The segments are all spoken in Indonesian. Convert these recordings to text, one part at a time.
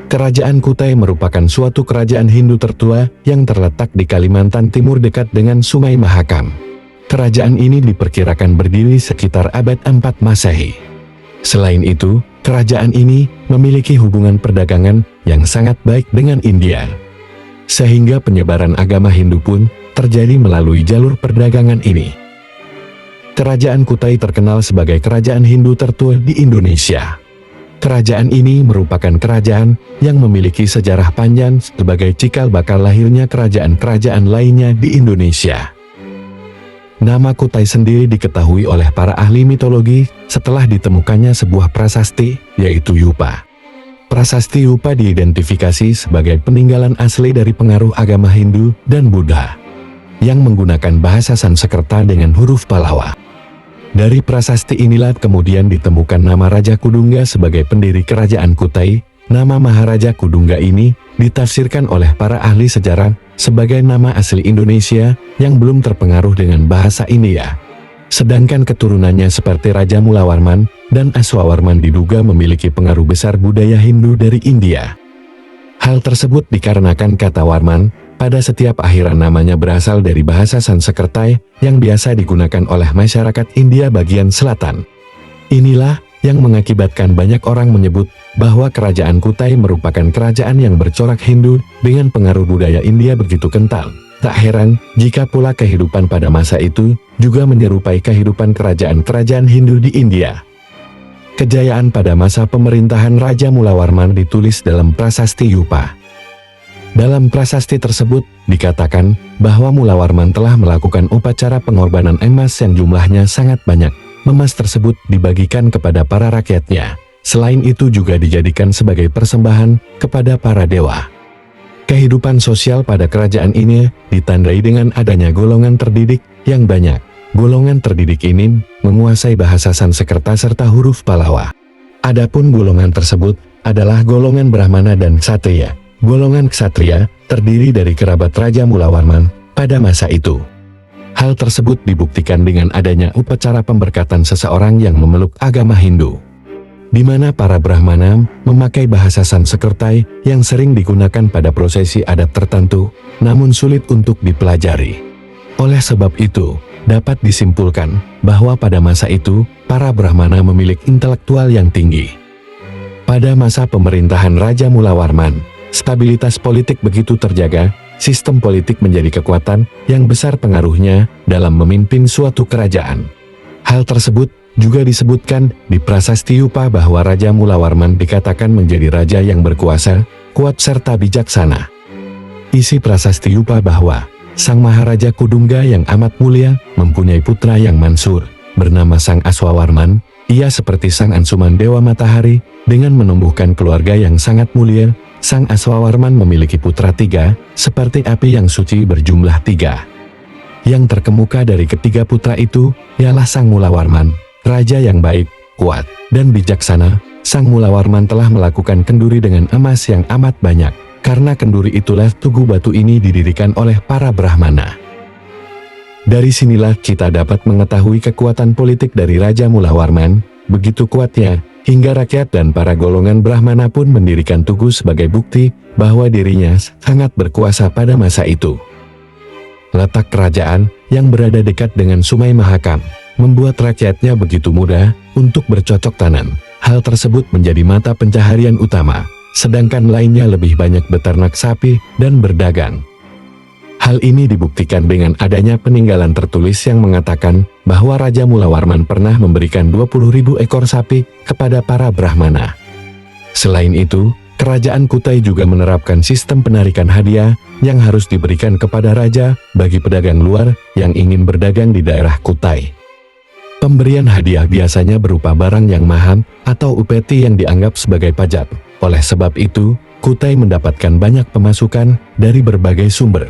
Kerajaan Kutai merupakan suatu kerajaan Hindu tertua yang terletak di Kalimantan Timur dekat dengan Sungai Mahakam. Kerajaan ini diperkirakan berdiri sekitar abad 4 Masehi. Selain itu, kerajaan ini memiliki hubungan perdagangan yang sangat baik dengan India. Sehingga penyebaran agama Hindu pun terjadi melalui jalur perdagangan ini. Kerajaan Kutai terkenal sebagai kerajaan Hindu tertua di Indonesia. Kerajaan ini merupakan kerajaan yang memiliki sejarah panjang sebagai cikal bakal lahirnya kerajaan-kerajaan lainnya di Indonesia. Nama Kutai sendiri diketahui oleh para ahli mitologi setelah ditemukannya sebuah prasasti, yaitu Yupa. Prasasti Yupa diidentifikasi sebagai peninggalan asli dari pengaruh agama Hindu dan Buddha, yang menggunakan bahasa Sanskerta dengan huruf Pallawa. Dari prasasti inilah kemudian ditemukan nama Raja Kudungga sebagai pendiri kerajaan Kutai. Nama Maharaja Kudungga ini ditafsirkan oleh para ahli sejarah sebagai nama asli Indonesia yang belum terpengaruh dengan bahasa India. Sedangkan keturunannya seperti Raja Mulawarman dan Aswawarman diduga memiliki pengaruh besar budaya Hindu dari India. Hal tersebut dikarenakan kata Warman pada setiap akhiran namanya berasal dari bahasa Sanskerta yang biasa digunakan oleh masyarakat India bagian selatan. Inilah yang mengakibatkan banyak orang menyebut bahwa kerajaan Kutai merupakan kerajaan yang bercorak Hindu dengan pengaruh budaya India begitu kental. Tak heran jika pula kehidupan pada masa itu juga menyerupai kehidupan kerajaan-kerajaan Hindu di India. Kejayaan pada masa pemerintahan Raja Mulawarman ditulis dalam prasasti Yupa. Dalam prasasti tersebut, dikatakan bahwa Mulawarman telah melakukan upacara pengorbanan emas yang jumlahnya sangat banyak. Emas tersebut dibagikan kepada para rakyatnya. Selain itu juga dijadikan sebagai persembahan kepada para dewa. Kehidupan sosial pada kerajaan ini ditandai dengan adanya golongan terdidik yang banyak. Golongan terdidik ini menguasai bahasa Sanskerta serta huruf Pallawa. Adapun golongan tersebut adalah golongan Brahmana dan Ksatria. Golongan Ksatria terdiri dari kerabat Raja Mulawarman pada masa itu. Hal tersebut dibuktikan dengan adanya upacara pemberkatan seseorang yang memeluk agama Hindu, di mana para Brahmana memakai bahasa Sanskerta yang sering digunakan pada prosesi adat tertentu, namun sulit untuk dipelajari. Oleh sebab itu, dapat disimpulkan bahwa pada masa itu, para Brahmana memiliki intelektual yang tinggi. Pada masa pemerintahan Raja Mulawarman, stabilitas politik begitu terjaga, sistem politik menjadi kekuatan yang besar pengaruhnya dalam memimpin suatu kerajaan. Hal tersebut juga disebutkan di prasasti Yupa bahwa Raja Mulawarman dikatakan menjadi raja yang berkuasa, kuat serta bijaksana. Isi prasasti Yupa bahwa Sang Maharaja Kudungga yang amat mulia mempunyai putra yang mansur, bernama Sang Aswawarman. Ia seperti Sang Ansuman Dewa Matahari, dengan menumbuhkan keluarga yang sangat mulia. Sang Aswawarman memiliki putra 3, seperti api yang suci berjumlah 3. Yang terkemuka dari ketiga putra itu, ialah Sang Mulawarman, raja yang baik, kuat, dan bijaksana. Sang Mulawarman telah melakukan kenduri dengan emas yang amat banyak. Karena kenduri itulah Tugu Batu ini didirikan oleh para Brahmana. Dari sinilah kita dapat mengetahui kekuatan politik dari Raja Mulawarman, begitu kuatnya, hingga rakyat dan para golongan Brahmana pun mendirikan tugu sebagai bukti bahwa dirinya sangat berkuasa pada masa itu. Letak kerajaan yang berada dekat dengan Sungai Mahakam membuat rakyatnya begitu mudah untuk bercocok tanam. Hal tersebut menjadi mata pencaharian utama, sedangkan lainnya lebih banyak beternak sapi dan berdagang. Hal ini dibuktikan dengan adanya peninggalan tertulis yang mengatakan bahwa Raja Mulawarman pernah memberikan 20.000 ekor sapi kepada para Brahmana. Selain itu, kerajaan Kutai juga menerapkan sistem penarikan hadiah yang harus diberikan kepada raja bagi pedagang luar yang ingin berdagang di daerah Kutai. Pemberian hadiah biasanya berupa barang yang mahal atau upeti yang dianggap sebagai pajak. Oleh sebab itu, Kutai mendapatkan banyak pemasukan dari berbagai sumber.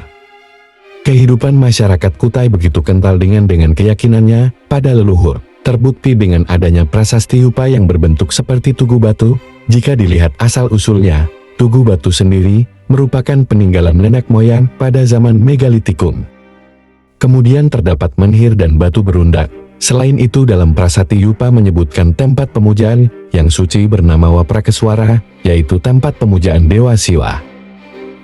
Kehidupan masyarakat Kutai begitu kental dengan keyakinannya pada leluhur, terbukti dengan adanya prasasti Yupa yang berbentuk seperti Tugu Batu. Jika dilihat asal-usulnya, Tugu Batu sendiri merupakan peninggalan nenek moyang pada zaman Megalitikum. Kemudian terdapat menhir dan batu berundak, Selain itu dalam Prasasti Yupa menyebutkan tempat pemujaan yang suci bernama Waprakeswara, yaitu tempat pemujaan Dewa Siwa.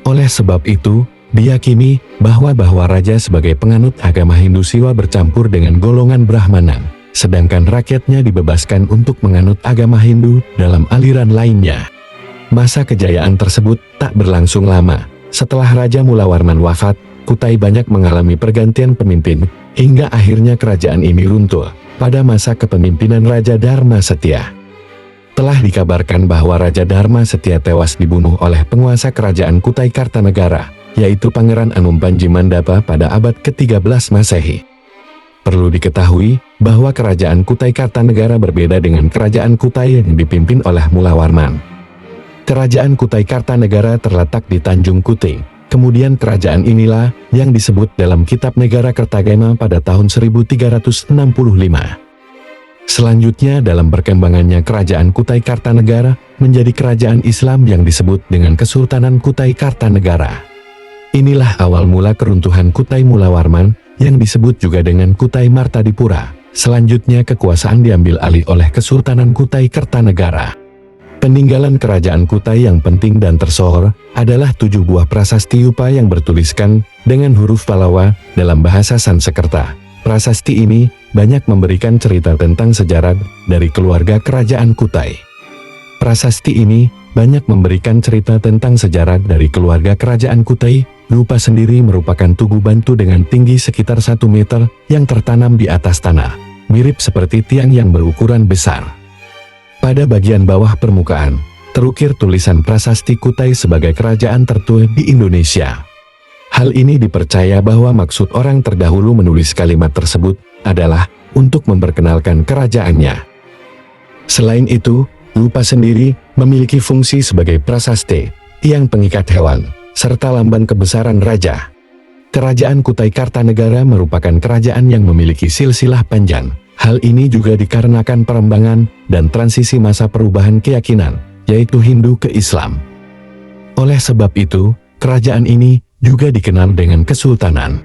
Oleh sebab itu, diyakini bahwa raja sebagai penganut agama Hindu Siwa bercampur dengan golongan Brahmana, sedangkan rakyatnya dibebaskan untuk menganut agama Hindu dalam aliran lainnya. Masa kejayaan tersebut tak berlangsung lama. Setelah Raja Mulawarman wafat, Kutai banyak mengalami pergantian pemimpin, hingga akhirnya kerajaan ini runtuh pada masa kepemimpinan Raja Dharma Setia. Telah dikabarkan bahwa Raja Dharma Setia tewas dibunuh oleh penguasa kerajaan Kutai Kartanegara, yaitu Pangeran Anum Panjimandapa pada abad ke-13 Masehi. Perlu diketahui bahwa kerajaan Kutai Kartanegara berbeda dengan kerajaan Kutai yang dipimpin oleh Mulawarman. Kerajaan Kutai Kartanegara terletak di Tanjung Kuting. Kemudian kerajaan inilah yang disebut dalam kitab Negara Kertagama pada tahun 1365. Selanjutnya dalam perkembangannya kerajaan Kutai Kartanegara menjadi kerajaan Islam yang disebut dengan Kesultanan Kutai Kartanegara. Inilah awal mula keruntuhan Kutai Mulawarman yang disebut juga dengan Kutai Martadipura. Selanjutnya kekuasaan diambil alih oleh Kesultanan Kutai Kartanegara. Peninggalan kerajaan Kutai yang penting dan tersohor adalah 7 buah prasasti Yupa yang bertuliskan dengan huruf Pallawa dalam bahasa Sanskerta. Prasasti ini banyak memberikan cerita tentang sejarah dari keluarga kerajaan Kutai. Prasasti ini banyak memberikan cerita tentang sejarah dari keluarga kerajaan Kutai. Yupa sendiri merupakan tugu bantu dengan tinggi sekitar 1 meter yang tertanam di atas tanah, mirip seperti tiang yang berukuran besar. Pada bagian bawah permukaan, terukir tulisan Prasasti Kutai sebagai kerajaan tertua di Indonesia. Hal ini dipercaya bahwa maksud orang terdahulu menulis kalimat tersebut adalah untuk memperkenalkan kerajaannya. Selain itu, Yupa sendiri memiliki fungsi sebagai prasasti, tiang pengikat hewan, serta lambang kebesaran raja. Kerajaan Kutai Kartanegara merupakan kerajaan yang memiliki silsilah panjang. Hal ini juga dikarenakan perembangan dan transisi masa perubahan keyakinan, yaitu Hindu ke Islam. Oleh sebab itu, kerajaan ini juga dikenal dengan Kesultanan.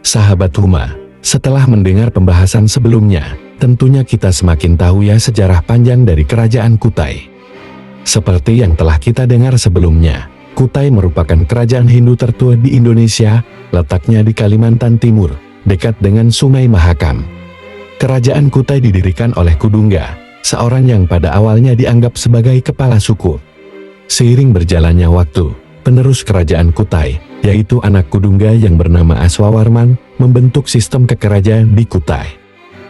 Sahabat Huma, setelah mendengar pembahasan sebelumnya, tentunya kita semakin tahu ya sejarah panjang dari kerajaan Kutai. Seperti yang telah kita dengar sebelumnya, Kutai merupakan kerajaan Hindu tertua di Indonesia, letaknya di Kalimantan Timur, dekat dengan Sungai Mahakam. Kerajaan Kutai didirikan oleh Kudungga, seorang yang pada awalnya dianggap sebagai kepala suku. Seiring berjalannya waktu, penerus kerajaan Kutai, yaitu anak Kudungga yang bernama Aswawarman, membentuk sistem kekerajaan di Kutai.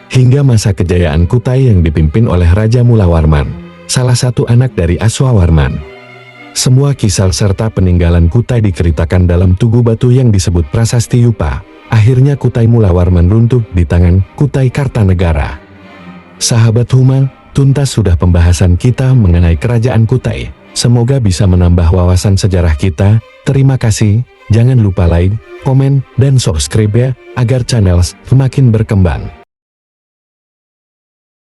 Hingga masa kejayaan Kutai yang dipimpin oleh Raja Mulawarman, salah satu anak dari Aswawarman. Semua kisah serta peninggalan Kutai diceritakan dalam tugu batu yang disebut Prasasti Yupa. Akhirnya Kutai Mulawarman runtuh di tangan Kutai Kartanegara. Sahabat Huma, tuntas sudah pembahasan kita mengenai kerajaan Kutai. Semoga bisa menambah wawasan sejarah kita. Terima kasih, jangan lupa like, komen, dan subscribe ya, agar channel semakin berkembang.